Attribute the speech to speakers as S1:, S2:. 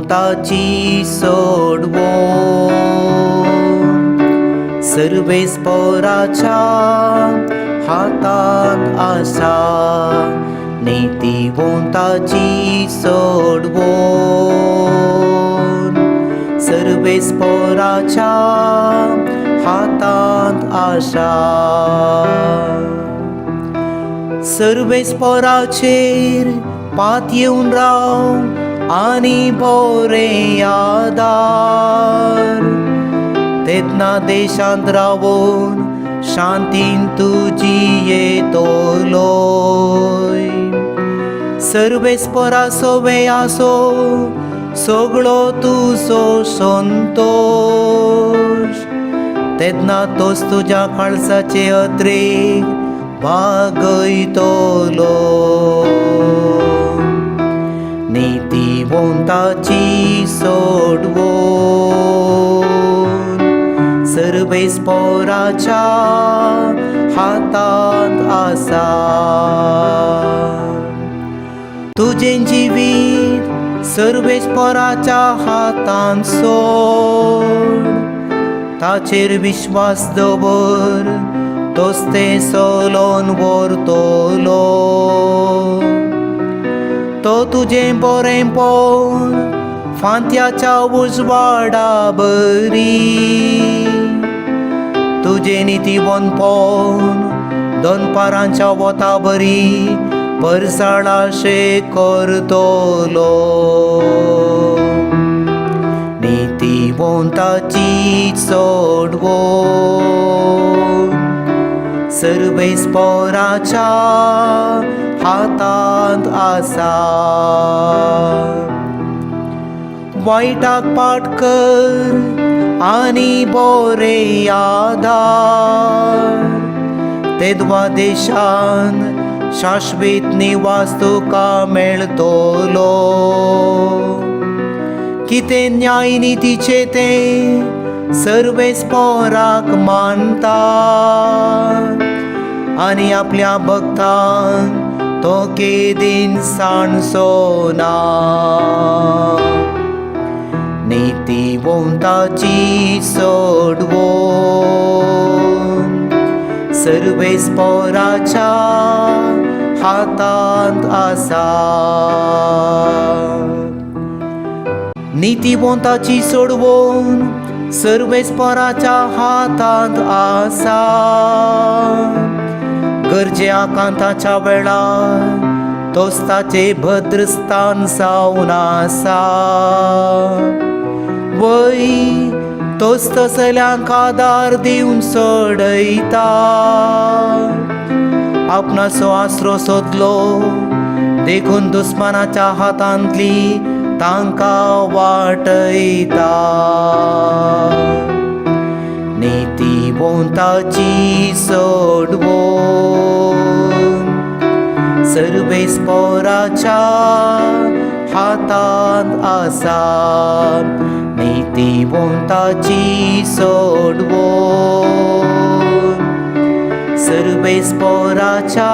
S1: नीतिवंताची सोडवो सर्वेस पोराच्या हातात आसा नीतिवंताची सोडवो सर्वेस पोराच्या हातात आशा सर्वेस पोराचेर पात येऊन राव आणि बोरे आदार तेदना देशांत रावून शांतीन तुजी येतोलोय सर्वेस पोरा सोवे आसो सगळो तुजो संतोष तेदना तोच तुज्या काळजाचे अत्रेक भागयतलो नीतिवंताची सोडवो सर्वेस पोराच्या हातात आसा तुजें जिवीत सर्वेस पोराच्या हातांत सोड ताचेर विश्वास दवर तोच तें चलोन व्हरतलो तो तुजें बरें पळोवन फांत्याच्या उजवाडा बरी तुजें नितीवंत पळोवन दनपारांच्या वता बरी परसाळाशे करतलो नीतिवंताची सोडवो सर्वेस पोराच्या हातात आसा वायटाक पाट कर आनी बोरे आदार तेदवा देशान शाश्वत निवास तुका मेळतलो कितें न्याय नितीचे तें सर्वेस पोराक मानता आनी आपल्या भक्तांक तो केदीन सांडचोना नीतिवंताची सोडवो सर्वेस पोराच्या हातांत आसा नीतिवंताची सोडवून सर्वेस पोराच्या हातांत आसा गरजे आकांताच्या वेळार तोच ताचे भद्रस्थान जावन आसा वय तोच तसल्यांक आदार दिवन सोडयता आपणाचो आसरो सोदलो देखून दुस्मानाच्या हातांतली तांकां वाटयता नीतिवंताची सोडवो सर्वेस पोराच्या हातांत आसा नीतिवंताची सोडवो सर्वेस पोराच्या